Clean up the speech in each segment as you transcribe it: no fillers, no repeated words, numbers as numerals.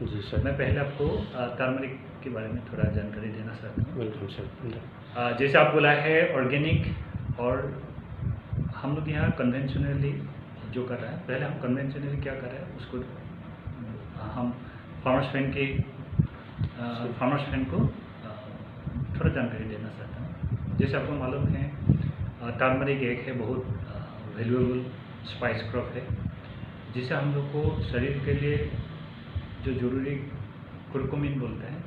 जी sir. मैं पहले आपको टर्मरिक के बारे में थोड़ा जानकारी देना चाहता हूँ। Welcome sir. जैसे आप बोला है ऑर्गेनिक, और हम लोग यहाँ कन्वेंशनली जो कर रहे हैं, पहले हम कन्वेंशनली क्या कर रहे हैं उसको हम फार्मर्स फ्रेंड को थोड़ा जानकारी देना चाहता हूँ। जैसे आपको मालूम है टर्मरिक एक है बहुत वैल्यूएबल स्पाइस क्रॉप है, जिसे हम लोग को शरीर के लिए जो जरूरी कुरकुमिन बोलते हैं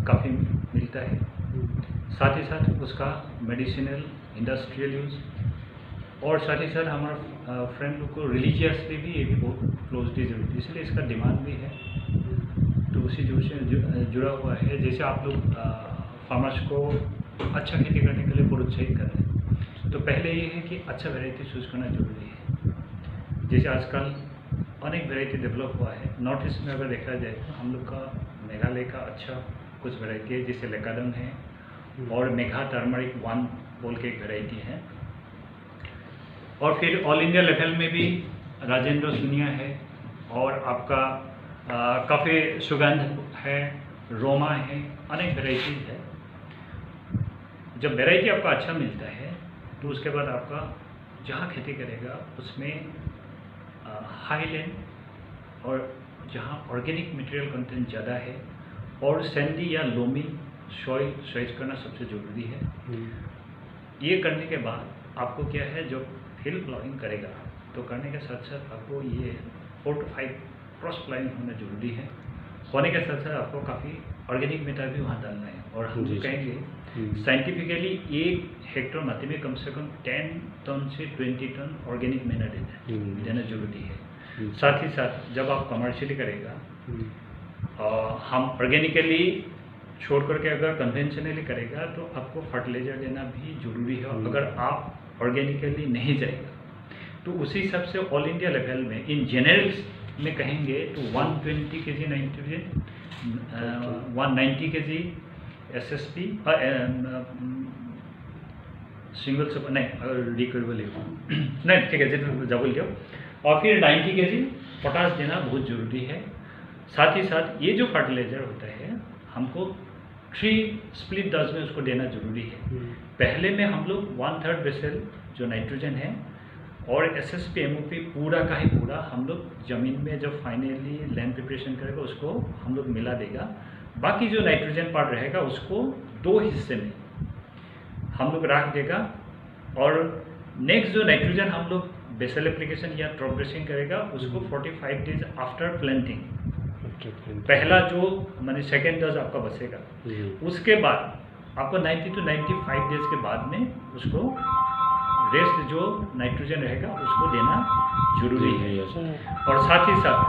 काफ़ी मिलता है। साथ ही साथ उसका मेडिसिनल, इंडस्ट्रियल यूज़, और साथ ही साथ हमारा फ्रेंड लोग को रिलीजियसली भी ये भी बहुत क्लोजली जुड़ी, इसलिए इसका डिमांड भी है। तो उसी से जुड़ा हुआ है। जैसे आप लोग फार्मर्स को अच्छा खेती करने के लिए प्रोत्साहित कर रहे हैं, तो पहले ये है कि अच्छा वैरायटी चूज़ करना जरूरी है। जैसे आजकल अनेक वैरायटी डेवलप हुआ है। नॉर्थ ईस्ट में अगर देखा जाए तो हम लोग का मेघालय का अच्छा कुछ वैरायटी है, जैसे लेकाडम है और मेघा टर्मरिक 1 बोल के एक वैरायटी है। और फिर ऑल इंडिया लेवल में भी राजेंद्र सुनिया है, और आपका काफ़ी सुगंध है, रोमा है, अनेक वैरायटीज है। जब वैरायटी आपका अच्छा मिलता है तो उसके बाद आपका जहाँ खेती करेगा उसमें हाईलैंड और जहाँ ऑर्गेनिक मटेरियल कंटेंट ज़्यादा है और सैंडी या लोमी सॉइल चॉइस करना सबसे ज़रूरी है। ये करने के बाद आपको क्या है, जो फील्ड प्लाइंग करेगा तो करने के साथ साथ आपको ये 4 to 5 क्रॉस प्लाइंग होना जरूरी है। होने के साथ साथ आपको काफ़ी ऑर्गेनिक मेटर भी वहाँ डालना है। और हम कहेंगे साइंटिफिकली 1 हेक्टेयर माटी में कम से कम 10 टन से 20 टन ऑर्गेनिक मेटर देना जरूरी है। साथ ही साथ जब आप कमर्शियली करेगा, हम ऑर्गेनिकली छोड़ करके अगर कन्वेंशनली करेगा तो आपको फर्टिलाइजर देना भी जरूरी है। अगर आप ऑर्गेनिकली नहीं जाएगा तो उसी हिसाब से ऑल इंडिया लेवल में इन जनरल में कहेंगे तो 120 kg nitrogen, 190 kg SSP single super नहीं रिक्वेबल नहीं, ठीक है जब लियो, और फिर 90 kg पोटास देना बहुत ज़रूरी है। साथ ही साथ ये जो फर्टिलाइजर होता है हमको 3 स्प्लिट डोज में उसको देना जरूरी है। पहले में हम लोग 1/3 बेसल जो नाइट्रोजन है और SSP MOP पूरा का ही पूरा हम लोग ज़मीन में जब फाइनली लैंड प्रिपरेशन करेगा उसको हम लोग मिला देगा। बाकी जो नाइट्रोजन पार्ट रहेगा उसको 2 हिस्से में हम लोग रख देगा। और नेक्स्ट जो नाइट्रोजन हम लोग बेसल एप्लीकेशन या ड्रॉप ड्रेसिंग करेगा उसको 45 डेज आफ्टर प्लांटिंग, पहला जो माने सेकेंड डोज आपका बचेगा, उसके बाद आपको 90 to 95 डेज के बाद में उसको रेस्ट जो नाइट्रोजन रहेगा उसको देना जरूरी है। और साथ ही साथ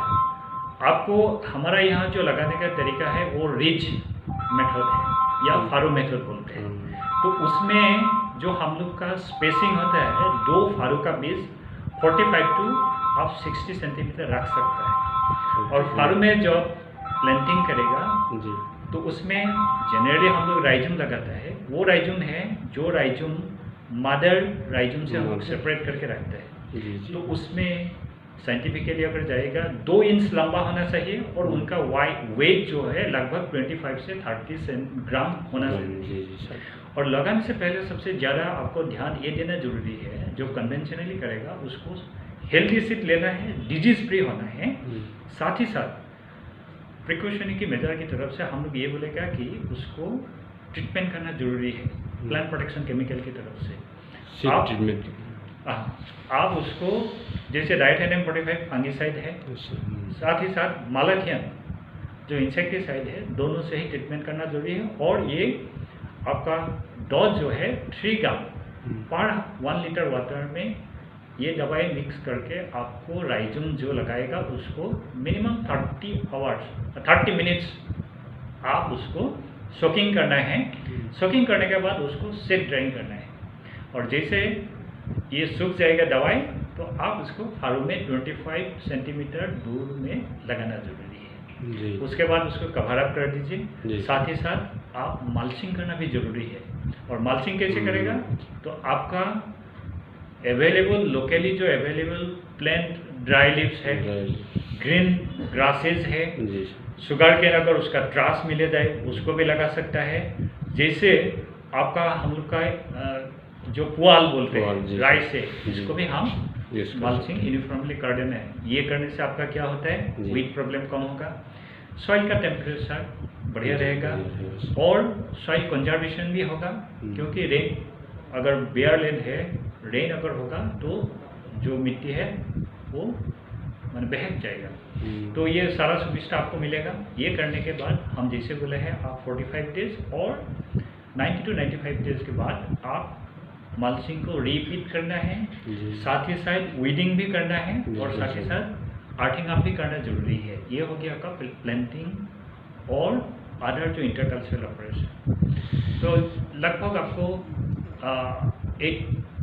आपको हमारा यहाँ जो लगाने का तरीका है वो रिज मेथड है या फारो मेथड बोलते हैं। तो उसमें जो हम लोग का स्पेसिंग होता है 2 फारो का बीज 45 to 60 सेंटीमीटर रख सकता है। और फारो में जब प्लांटिंग करेगा तो उसमें जनरली हम लोग राइजूम लगाता है। वो राइजूम है जो राइजूम मदर राइजूम से हम लोग सेपरेट करके रखते हैं। तो उसमें साइंटिफिकली अगर जाएगा 2 इंच लंबा होना चाहिए और उनका वेट जो है लगभग 25 से 30 ग्राम होना चाहिए। और लगाने से पहले सबसे ज़्यादा आपको ध्यान ये देना जरूरी है, जो कन्वेंशनली करेगा उसको हेल्दी सीड लेना है, डिजीज फ्री होना है। साथ ही साथ प्रिकॉशनरी की मेजर की तरफ से हम लोग ये बोलेगा कि उसको ट्रीटमेंट करना जरूरी है प्लांट प्रोटेक्शन केमिकल की तरफ से। आप उसको जैसे डाइथेनियम 45 फंगिसाइड है, साथ ही साथ मालाथियन जो इंसेक्टिसाइड है, दोनों से ही ट्रीटमेंट करना जरूरी है। और ये आपका डोज जो है 3 ग्राम पर 1 लीटर वाटर में ये दवाई मिक्स करके आपको राइजूम जो लगाएगा उसको मिनिमम 30 मिनट्स आप उसको सोकिंग करना है। सोकिंग करने के बाद उसको सेट ड्राइंग करना है। और जैसे ये सूख जाएगा दवाई तो आप उसको फारो में 25 सेंटीमीटर दूर में लगाना जरूरी है। उसके बाद उसको कवर अप कर दीजिए। साथ ही साथ आप मल्चिंग करना भी जरूरी है। और मल्चिंग कैसे करेगा तो आपका अवेलेबल लोकली जो अवेलेबल प्लांट ड्राई लीव्स है ग्रीन ग्रासेस है, जी शुगर केन अगर उसका ट्रास मिले जाए उसको भी लगा सकता है। जैसे आपका हम लोग का जो पुआल बोलते हैं राइस से, इसको भी हम मल्चिंग यूनिफॉर्मली कर देना है। ये करने से आपका क्या होता है, वीट प्रॉब्लम कम होगा, सॉइल का टेम्परेचर बढ़िया रहेगा और सॉइल कंजर्वेशन भी होगा। क्योंकि रेन अगर बेयर लैंड है, रेन अगर होगा तो जो मिट्टी है वो मैंने बहक जाएगा। तो ये सारा सुविधा आपको मिलेगा। ये करने के बाद हम जैसे बोले हैं आप 45 डेज और 90 to 95 डेज के बाद आप मल्चिंग को रिपीट करना है, साथ ही साथ वीडिंग भी करना है और साथ ही साथ आर्टिंग अप भी करना जरूरी है। ये हो गया आपका प्लांटिंग और अदर जो इंटरकल्चरल ऑपरेशन। तो लगभग आपको 8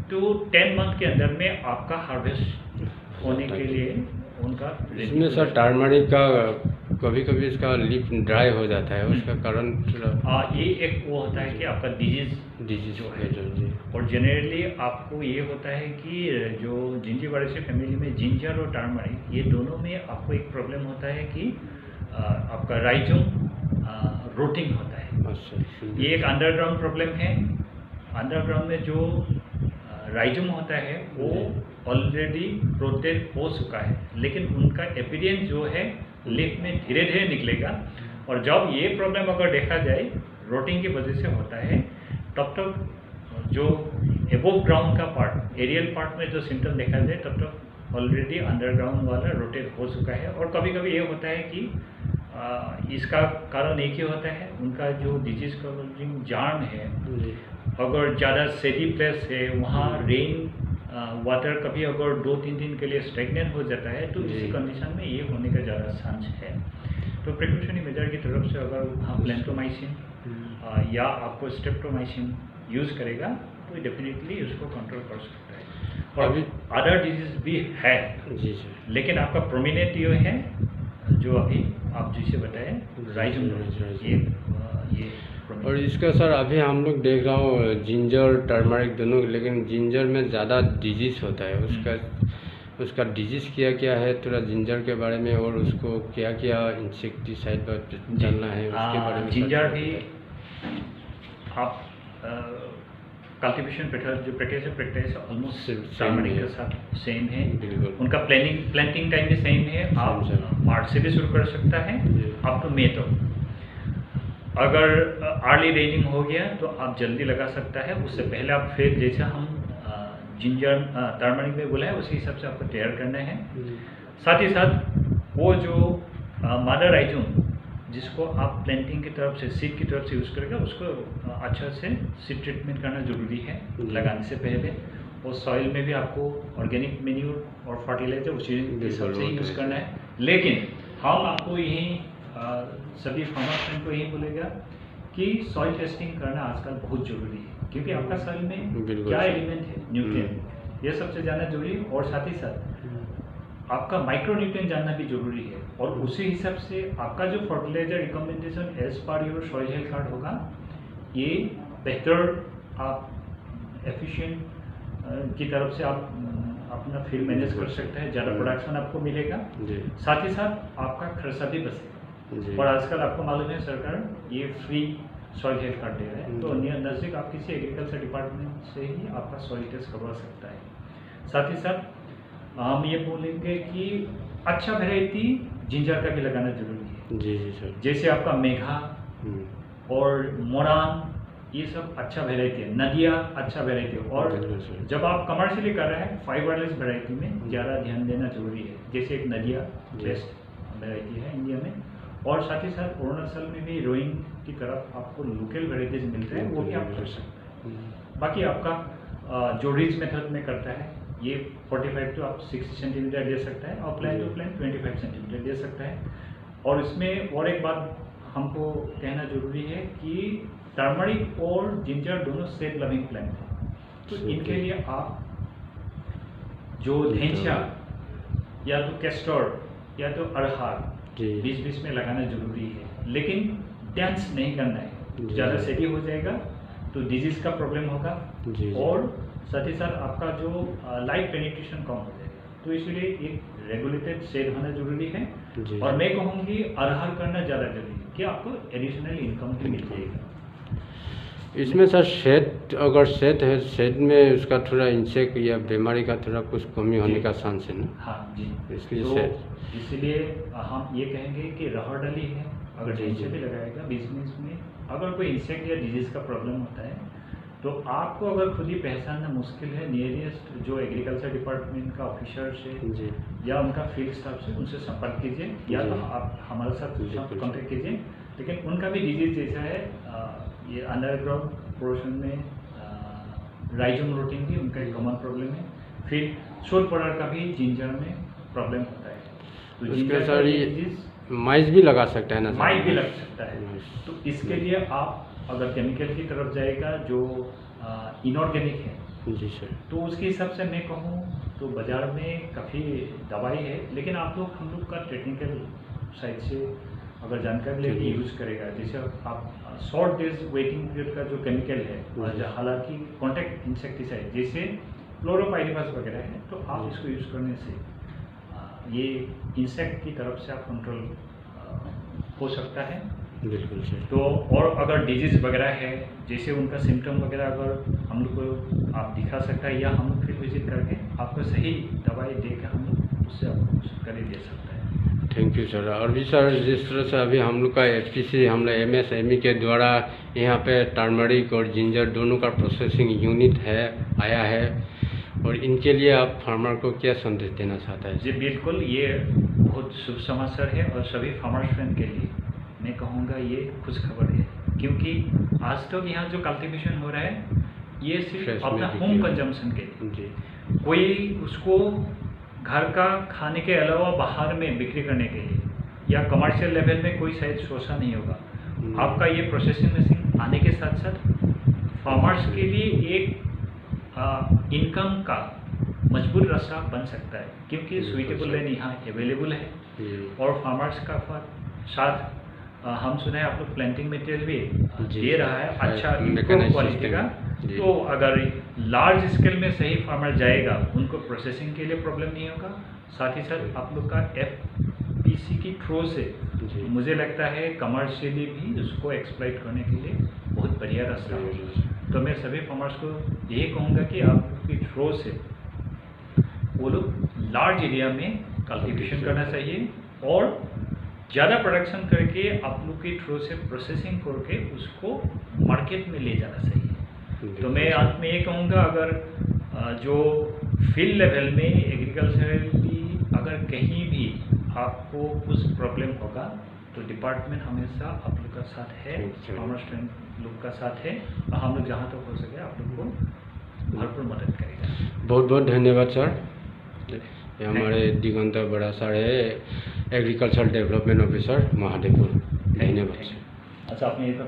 to 10 मंथ के अंदर में आपका हार्वेस्ट होने के लिए उनका। इसमें सर टर्मरिक का कभी कभी इसका लीफ ड्राई हो जाता है, उसका कारण ये एक वो होता है कि आपका डिजीज जो है और जनरली आपको ये होता है कि जो जिंजीबरेसी फैमिली में जिंजर और टर्मरिक ये दोनों में आपको एक प्रॉब्लम होता है कि आपका राइजोम रोटिंग होता है। अच्छा, ये एक अंडरग्राउंड प्रॉब्लम है। अंडरग्राउंड में जो राइजोम होता है वो ऑलरेडी रोटेट हो चुका है, लेकिन उनका एपिडियंस जो है लीफ में धीरे धीरे निकलेगा। और जब ये प्रॉब्लम अगर देखा जाए रोटिंग की वजह से होता है, तब तक जो एबोव ग्राउंड का पार्ट, एरियल पार्ट में जो सिम्टम देखा जाए तब तक ऑलरेडी अंडरग्राउंड वाला रोटेट हो चुका है। और कभी कभी ये होता है कि इसका कारण एक ही होता है, उनका जो डिजीज कवरिंग जार्न है अगर ज़्यादा सेडी प्लेस है, वहाँ रेन वाटर कभी अगर 2-3 दिन के लिए स्टेगनेंट हो जाता है तो इसी कंडीशन में ये होने का ज़्यादा चांस है। तो प्रिकॉशनरी मेजर की तरफ से अगर हम प्लेंटोमाइसिन या आपको स्ट्रेप्टोमाइसिन यूज़ करेगा तो डेफिनेटली उसको कंट्रोल कर सकता है। और अदर डिजीज भी है जी सर, लेकिन आपका प्रोमिनेंट ये है जो अभी आप जिसे बताए राइजोम, ये और इसका सर अभी हम लोग देख रहा हूँ जिंजर टर्मरिक दोनों, लेकिन जिंजर में ज़्यादा डिजीज़ होता है। उसका डिजीज़ क्या है थोड़ा जिंजर के बारे में, और उसको क्या क्या इंसेक्टिसाइड पर डालना है उसके बारे में। जिंजर भी आप कल्टीवेशन प्रैक्टिस ऑलमोस्ट टर्मरिक के साथ सेम है। उनका प्लांटिंग टाइम भी सेम है। आप मार्च से भी शुरू कर सकता है अप टू मई तक। अगर अर्ली रेनिंग हो गया तो आप जल्दी लगा सकता है। उससे पहले आप फिर जैसे हम जिंजर टर्मरिक में बोला है उसी हिसाब से आपको तैयार करना है। साथ ही साथ वो जो मदर राइजोम जिसको आप प्लांटिंग की तरफ से, सीड की तरफ से यूज़ करेगा, उसको अच्छा से सीड ट्रीटमेंट करना जरूरी है लगाने से पहले। और सॉइल में भी आपको ऑर्गेनिक मेन्यूर और फर्टिलाइजर उसी हिसाब से ही यूज़ करना है। लेकिन हम आपको यही सभी फार्मर्स को यही बोलेगा कि सॉइल टेस्टिंग करना आजकल बहुत जरूरी है, क्योंकि आपका सॉइल में क्या एलिमेंट है, न्यूट्रिएंट, ये सबसे जानना जरूरी है। और साथ ही साथ आपका माइक्रो न्यूट्रिएंट जानना भी जरूरी है। और उसी हिसाब से आपका जो fertiliser recommendation as per your soil health card होगा, ये बेहतर आप एफिशिएंट की तरफ से आप अपना फील्ड मैनेज कर सकते हैं, ज़्यादा प्रोडक्शन आपको मिलेगा, साथ ही साथ आपका खर्चा भी बचेगा। और आजकल आपको मालूम है सरकार ये फ्री सॉइल हेल्थ कार्ड दे रहा है, तो नज़दीक आप किसी एग्रीकल्चर डिपार्टमेंट से ही आपका सॉइल टेस्ट करवा सकता है। साथ ही साथ हम ये बोलेंगे कि अच्छा वैरायटी जिंजर का भी लगाना जरूरी है। जी सर, जैसे आपका मेघा और मोरान, ये सब अच्छा वैरायटी है। नदिया अच्छा वैरायटी है। और जब आप कमर्शियली कर रहे हैं फाइबरलेस वैरायटी में ज़्यादा ध्यान देना जरूरी है। जैसे एक नदिया बेस्ट वैरायटी है इंडिया में। और साथ ही साथ अरुणाचल में भी रोइंग की तरफ आपको लोकल वैराइटीज मिलते हैं, वो भी आप कर सकते हैं। बाकी आपका जो रिच मेथड में करता है ये 45 to 60 सेंटीमीटर दे सकता है और प्लान टू प्लान 25 सेंटीमीटर दे सकता है। और इसमें और एक बात हमको कहना जरूरी है कि टर्मरिक और जिंजर दोनों सेड लविंग प्लांट हैं, तो इनके लिए आप जो धेंचा या तो कैस्टर या तो अरहर बीच में लगाना जरूरी है, लेकिन डेंस नहीं करना है। ज़्यादा सेडी हो जाएगा तो डिजीज का प्रॉब्लम होगा और साथ ही साथ आपका जो लाइट पेनिट्रेशन कम हो जाएगा। तो इसलिए एक रेगुलेटेड शेड होना जरूरी है। जी। और मैं कहूँगी अरहर करना ज़्यादा जरूरी है कि आपको एडिशनल इनकम भी मिल जाएगा। इसमें सर शेड, अगर शेड है, शेड में उसका थोड़ा इंसेक्ट या बीमारी का थोड़ा कुछ कमी होने का चांस है ना? हाँ जी। इसलिए तो शेड, इसलिए हम ये कहेंगे कि रहर डाली है, अगर जी, ढंग जी। से भी लगाएगा बिजनेस में, अगर कोई इंसेक्ट या डिजीज का प्रॉब्लम होता है तो आपको अगर खुद ही पहचानना मुश्किल है, नियरेस्ट जो एग्रीकल्चर डिपार्टमेंट का ऑफिसर से जी या उनका फील्ड स्टाफ से उनसे संपर्क कीजिए, या तो जी। आप हमारे साथ बिल्कुल। कॉन्टेक्ट कीजिए। लेकिन उनका भी डिजीज जैसा है, ये अंडरग्राउंड पोर्शन में राइजोम रूटिंग भी उनका एक कॉमन प्रॉब्लम है। फिर शोर पड़र का भी जिंजर में प्रॉब्लम होता है। तो उसके जिंजर सर का ये डिजीज माइस भी लगा सकता है ना सर? माइट भी लग सकता है। माइस। तो इसके लिए आप अगर केमिकल की तरफ जाएगा जो इनऑर्गेनिक है, जी सर। तो उसके हिसाब से मैं कहूँ तो बाज़ार में काफ़ी दवाई है, लेकिन आप लोग हम लोग का टेक्निकल साइड से अगर जानकारी लेके चलिए। यूज़ करेगा, जैसे आप शॉर्ट डेज वेटिंग पीरियड का जो केमिकल है, और जो हालांकि कॉन्टैक्ट इंसेक्टिसाइड जैसे क्लोरोपाइरिफास वगैरह है, तो आप इसको यूज़ करने से ये इंसेक्ट की तरफ से आप कंट्रोल हो सकता है। बिल्कुल सर। तो और अगर डिजीज़ वगैरह है, जैसे उनका सिम्टम वगैरह अगर हम लोग को आप दिखा सकता है, या हम लोग फिर विजिट करके आपको सही दवाई देकर हम लोग उससे आपको छुटकारा दे सकता है। Thank you sir. और भी सर, जिस तरह से अभी हम लोग का FPC, हम लोग MSME के द्वारा यहाँ पे टर्मरिक और जिंजर दोनों का प्रोसेसिंग यूनिट है, आया है, और इनके लिए आप फार्मर को क्या संदेश देना चाहता है? जी बिल्कुल, ये बहुत शुभ समाचार है और सभी फार्मर्स फ्रेंड के लिए मैं कहूँगा ये खुश खबर है, क्योंकि आज तक यहाँ जो कल्टीवेशन हो रहा है ये Fresh सिर्फ अपना में होम बिक्री। कंजम्पशन के लिए, जी कोई उसको घर का खाने के अलावा बाहर में बिक्री करने के लिए या कमर्शियल लेवल में कोई शायद सोचा नहीं होगा। आपका ये प्रोसेसिंग मशीन आने के साथ साथ फार्मर्स के लिए एक इनकम का मजबूत रास्ता बन सकता है, क्योंकि सुइटेबल लैंड यहाँ अवेलेबल है। जी और फार्मर्स का साथ हम सुना है आप लोग प्लांटिंग मटेरियल भी जी, दे रहा है, अच्छा मैकेनाइज्ड क्वालिटी का। सिस्टम। जी। तो अगर लार्ज स्केल में सही फार्मर जाएगा, उनको प्रोसेसिंग के लिए प्रॉब्लम नहीं होगा। साथ ही साथ आप लोग का FPC की थ्रू से जी। मुझे लगता है कमर्शियली भी उसको एक्सप्लॉइट करने के लिए बहुत बढ़िया रास्ता होगा। तो मैं सभी फार्मर्स को यही कहूँगा कि आप लोग की थ्रू से वो लोग लार्ज एरिया में कल्टीवेशन करना चाहिए और ज़्यादा प्रोडक्शन करके आप लोग की थ्रू से प्रोसेसिंग करके उसको मार्केट में ले जाना चाहिए। तो मैं अंत में ये कहूँगा, अगर जो फील्ड लेवल में एग्रीकल्चरली अगर कहीं भी आपको कुछ प्रॉब्लम होगा तो डिपार्टमेंट हमेशा आप लोग का साथ है, फार्मर्स फ्रेंड लोग का साथ है, और हम लोग जहाँ तक हो सके आप लोग को भरपूर मदद करेगा। बहुत बहुत धन्यवाद सर। ये हमारे दिगंत बड़ा सर है, एग्रीकल्चर डेवलपमेंट ऑफिसर महादेवपुर। धन्यवाद सर। अच्छा, आपने ये तो